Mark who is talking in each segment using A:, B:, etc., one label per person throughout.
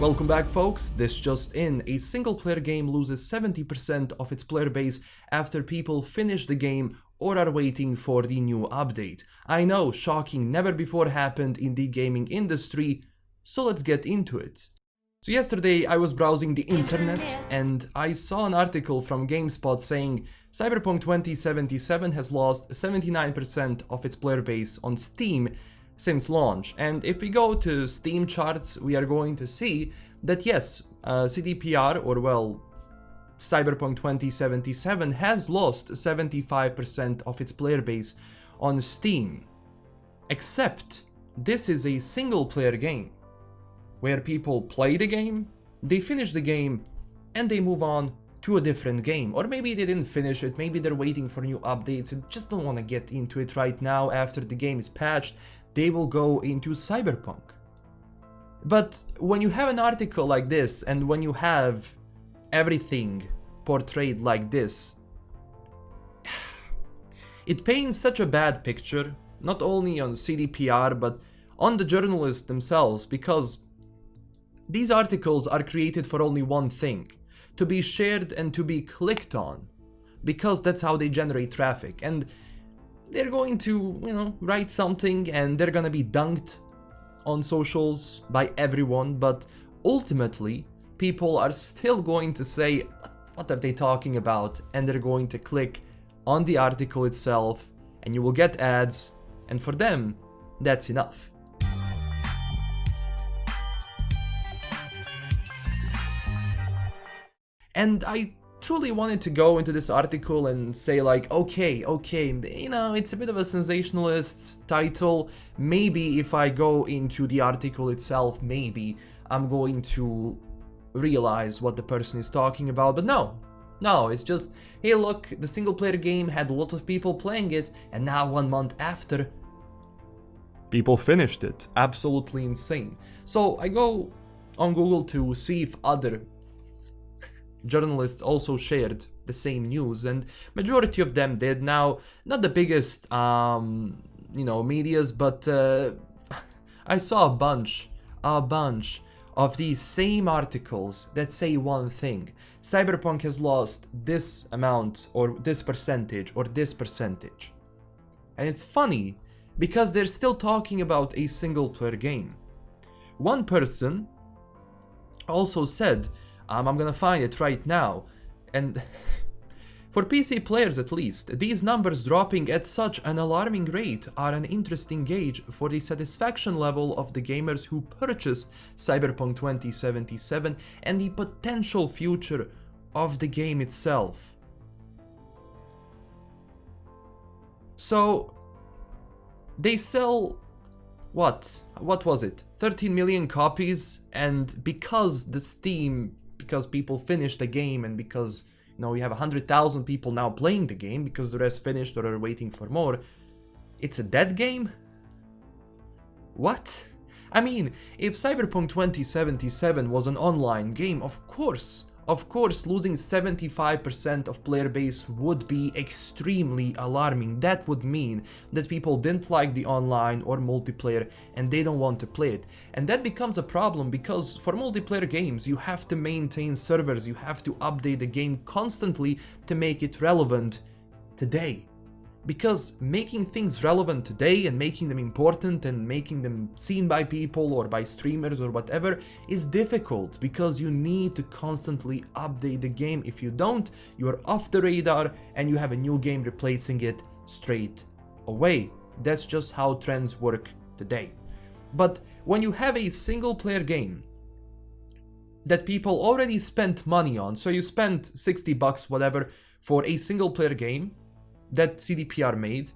A: Welcome back, folks. This just in: a single player game loses 70% of its player base after people finish the game or are waiting for the new update. I know, shocking, never before happened in the gaming industry, so let's get into it. So yesterday I was browsing the internet and I saw an article from GameSpot saying Cyberpunk 2077 has lost 79% of its player base on Steam since launch. And if we go to Steam charts, we are going to see that yes, CDPR, or well, Cyberpunk 2077 has lost 75% of its player base on Steam. Except this is a single player game where people play the game, they finish the game, and they move on to a different game. Or maybe they didn't finish it, maybe they're waiting for new updates and just don't want to get into it right now. After the game is patched, they will go into Cyberpunk. But when you have an article like this, and when you have everything portrayed like this, it paints such a bad picture, not only on CDPR, but on the journalists themselves, because these articles are created for only one thing: to be shared and to be clicked on, because that's how they generate traffic. And they're going to, write something and they're gonna be dunked on socials by everyone, but ultimately people are still going to say, what are they talking about? And they're going to click on the article itself and you will get ads, and for them, that's enough. And I truly wanted to go into this article and say like, okay, it's a bit of a sensationalist title. Maybe if I go into the article itself, maybe I'm going to realize what the person is talking about. But no, it's just, hey look, the single player game had a lot of people playing it, and now 1 month after, people finished it. Absolutely insane. So I go on Google to see if other journalists also shared the same news, and majority of them did. Now, not the biggest medias, but I saw a bunch of these same articles that say one thing: Cyberpunk has lost this amount, or this percentage, or this percentage. And it's funny because they're still talking about a single player game. One person also said, I'm gonna find it right now, and for PC players at least, these numbers dropping at such an alarming rate are an interesting gauge for the satisfaction level of the gamers who purchased Cyberpunk 2077 and the potential future of the game itself. So they sell, what was it, 13 million copies, and because people finished the game, and because we have 100,000 people now playing the game because the rest finished or are waiting for more, it's a dead game? What? I mean, if Cyberpunk 2077 was an online game, of course, losing 75% of player base would be extremely alarming. That would mean that people didn't like the online or multiplayer and they don't want to play it. And that becomes a problem because for multiplayer games, you have to maintain servers, you have to update the game constantly to make it relevant today. Because making things relevant today and making them important and making them seen by people or by streamers or whatever is difficult, because you need to constantly update the game. If you don't, you are off the radar and you have a new game replacing it straight away. That's just how trends work today. But when you have a single player game that people already spent money on, so you spent $60 whatever for a single player game that CDPR made,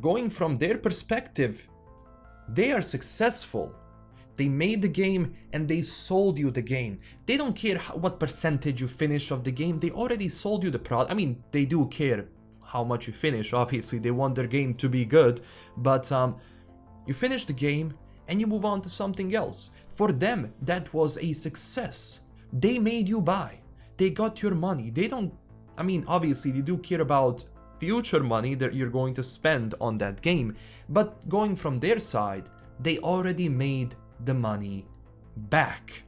A: going from their perspective, they are successful. They made the game and they sold you the game. They don't care what percentage you finish of the game, they already sold you the product. I mean, they do care how much you finish, obviously they want their game to be good, but you finish the game and you move on to something else. For them, that was a success. They made you buy. They got your money. They don't, I mean, obviously they do care about future money that you're going to spend on that game, but going from their side, they already made the money back.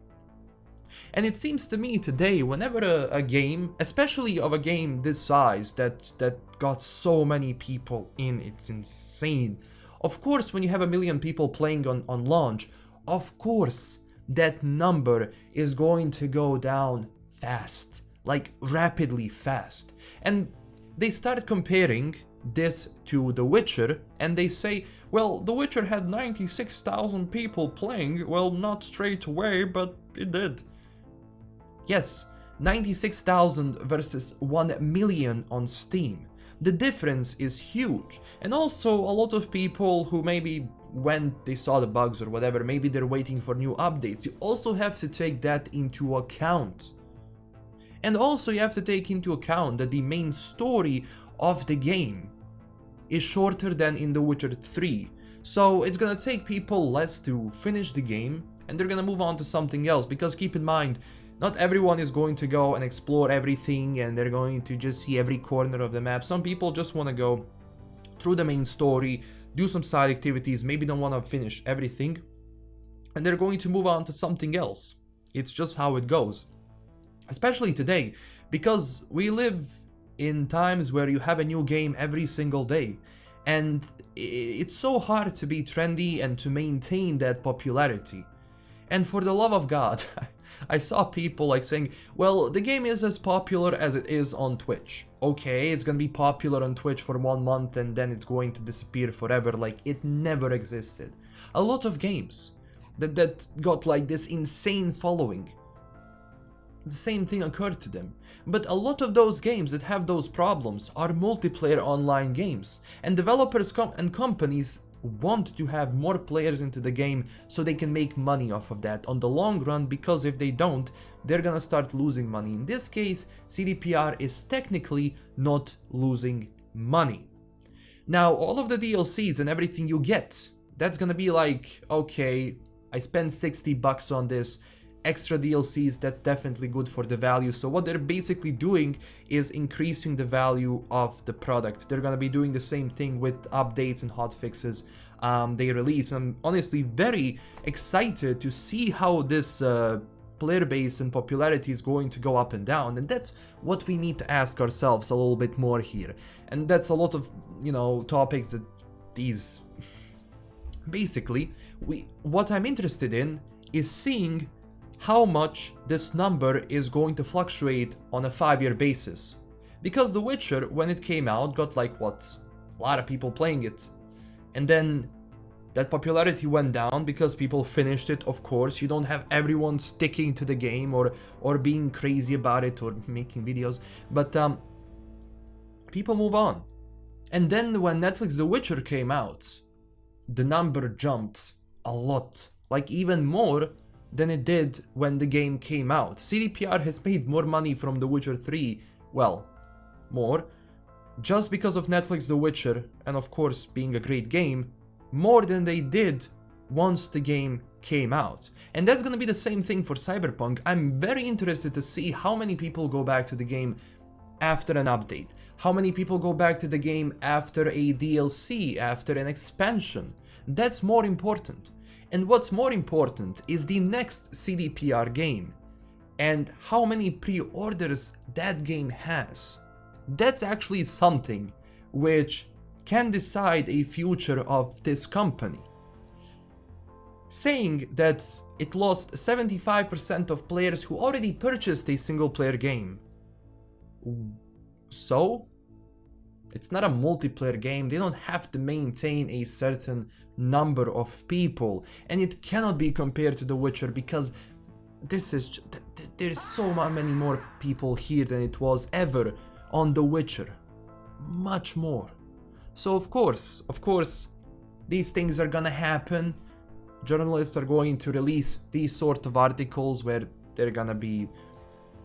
A: And it seems to me today, whenever a game, especially of a game this size that got so many people in, it's insane. Of course, when you have 1 million people playing on launch, of course, that number is going to go down fast, like rapidly fast. And they started comparing this to The Witcher, and they say, well, The Witcher had 96,000 people playing, well, not straight away, but it did. Yes, 96,000 versus 1 million on Steam. The difference is huge. And also a lot of people who maybe when they saw the bugs or whatever, maybe they're waiting for new updates. You also have to take that into account. And also you have to take into account that the main story of the game is shorter than in The Witcher 3. So it's gonna take people less to finish the game, and they're gonna move on to something else, because keep in mind, not everyone is going to go and explore everything and they're going to just see every corner of the map. Some people just want to go through the main story, do some side activities, maybe don't want to finish everything, and they're going to move on to something else. It's just how it goes. Especially today, because we live in times where you have a new game every single day, and it's so hard to be trendy and to maintain that popularity. And for the love of God, I saw people like saying, well, the game is as popular as it is on Twitch. Okay, it's gonna be popular on Twitch for 1 month and then it's going to disappear forever, like it never existed. A lot of games that got like this insane following, the same thing occurred to them. But a lot of those games that have those problems are multiplayer online games, and developers and companies want to have more players into the game so they can make money off of that on the long run, because if they don't, they're gonna start losing money. In this case, CDPR is technically not losing money. Now, all of the DLCs and everything you get, that's gonna be like, okay, I spent $60 on this, extra DLCs, that's definitely good for the value. So what they're basically doing is increasing the value of the product. They're gonna be doing the same thing with updates and hotfixes they release. I'm honestly very excited to see how this player base and popularity is going to go up and down, and that's what we need to ask ourselves a little bit more here. And that's a lot of, you know, topics that these basically what I'm interested in is seeing how much this number is going to fluctuate on a 5-year basis. Because The Witcher, when it came out, got like, what, a lot of people playing it. And then that popularity went down because people finished it, of course. You don't have everyone sticking to the game or being crazy about it or making videos. But people move on. And then when Netflix The Witcher came out, the number jumped a lot. Like even more than it did when the game came out. CDPR has made more money from The Witcher 3, well, more, just because of Netflix The Witcher, and of course being a great game, more than they did once the game came out. And that's gonna be the same thing for Cyberpunk. I'm very interested to see how many people go back to the game after an update, how many people go back to the game after a DLC, after an expansion. That's more important. And what's more important is the next CDPR game and how many pre-orders that game has. That's actually something which can decide a future of this company. Saying that it lost 75% of players who already purchased a single player game. So, it's not a multiplayer game, they don't have to maintain a certain number of people, and it cannot be compared to The Witcher because this is there's so many more people here than it was ever on The Witcher, much more. So of course these things are gonna happen. Journalists are going to release these sort of articles where they're gonna be,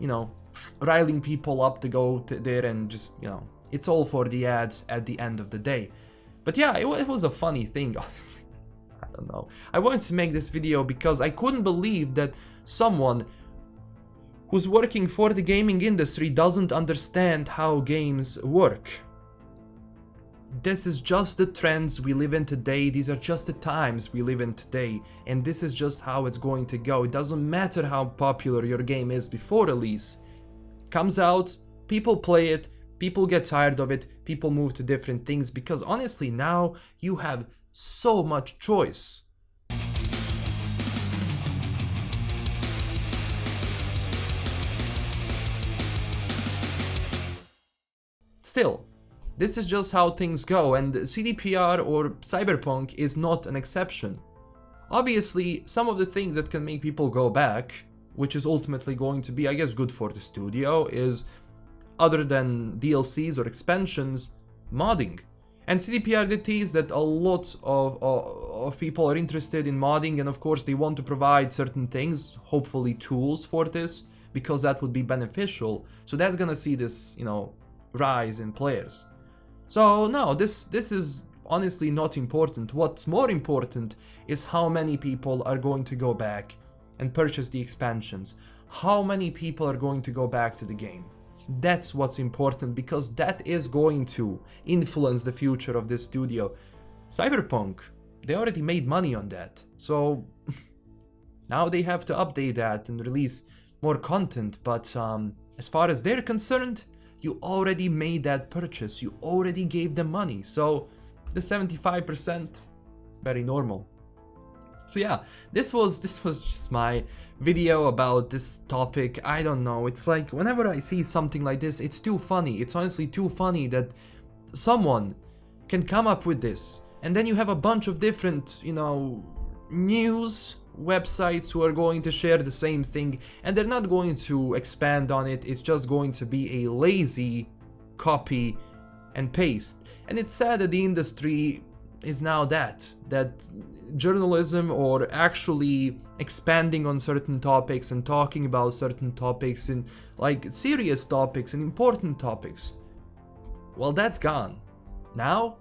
A: you know, riling people up to go there and just, you know, it's all for the ads at the end of the day. But yeah, it was a funny thing, honestly. I don't know. I wanted to make this video because I couldn't believe that someone who's working for the gaming industry doesn't understand how games work. this is just the trends we live in today, these are just the times we live in today, and this is just how it's going to go. It doesn't matter how popular your game is before release. Comes out, people play it, people get tired of it, people move to different things, because honestly now you have so much choice. Still, this is just how things go, and CDPR or Cyberpunk is not an exception. Obviously, some of the things that can make people go back, which is ultimately going to be, I guess, good for the studio, is, other than DLCs or expansions, modding. And CDPR did tease that a lot of people are interested in modding, and of course they want to provide certain things, hopefully tools for this, because that would be beneficial. So that's gonna see this, you know, rise in players. So no, this is honestly not important. What's more important is how many people are going to go back and purchase the expansions. How many people are going to go back to the game. That's what's important, because that is going to influence the future of this studio. Cyberpunk, they already made money on that. So now they have to update that and release more content. But as far as they're concerned, you already made that purchase, you already gave them money, so the 75%, very normal. So yeah, this was just my video about this topic. I don't know, it's like whenever I see something like this, it's too funny. It's honestly too funny that someone can come up with this, and then you have a bunch of different, you know, news websites who are going to share the same thing, and they're not going to expand on it. It's just going to be a lazy copy and paste. And it's sad that the industry is now that journalism, or actually expanding on certain topics and talking about certain topics, and like serious topics and important topics, well, that's gone. Now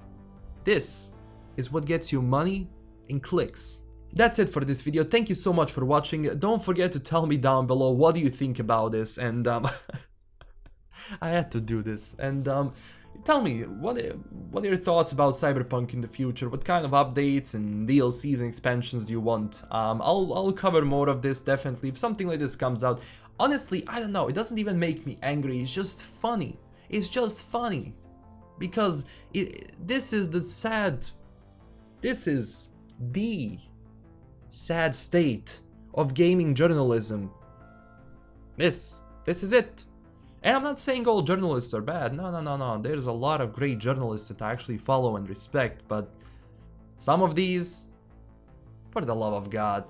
A: this is what gets you money and clicks. That's it for this video. Thank you so much for watching. Don't forget to tell me down below what do you think about this, and I had to do this. And tell me, what are your thoughts about Cyberpunk in the future? What kind of updates and DLCs and expansions do you want? I'll cover more of this definitely if something like this comes out. Honestly, I don't know, it doesn't even make me angry, it's just funny. It's just funny. Because this is the sad state of gaming journalism. This is it. And I'm not saying all journalists are bad. No. There's a lot of great journalists that I actually follow and respect, but some of these, for the love of God.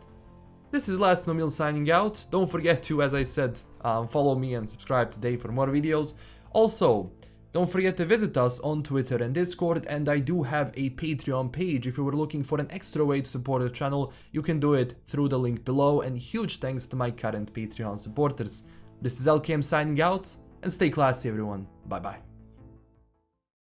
A: This is LastKnownMeal signing out. Don't forget to, as I said, follow me and subscribe today for more videos. Also, don't forget to visit us on Twitter and Discord, and I do have a Patreon page. If you were looking for an extra way to support the channel, you can do it through the link below, and huge thanks to my current Patreon supporters. This is LKM signing out, and stay classy everyone. Bye bye.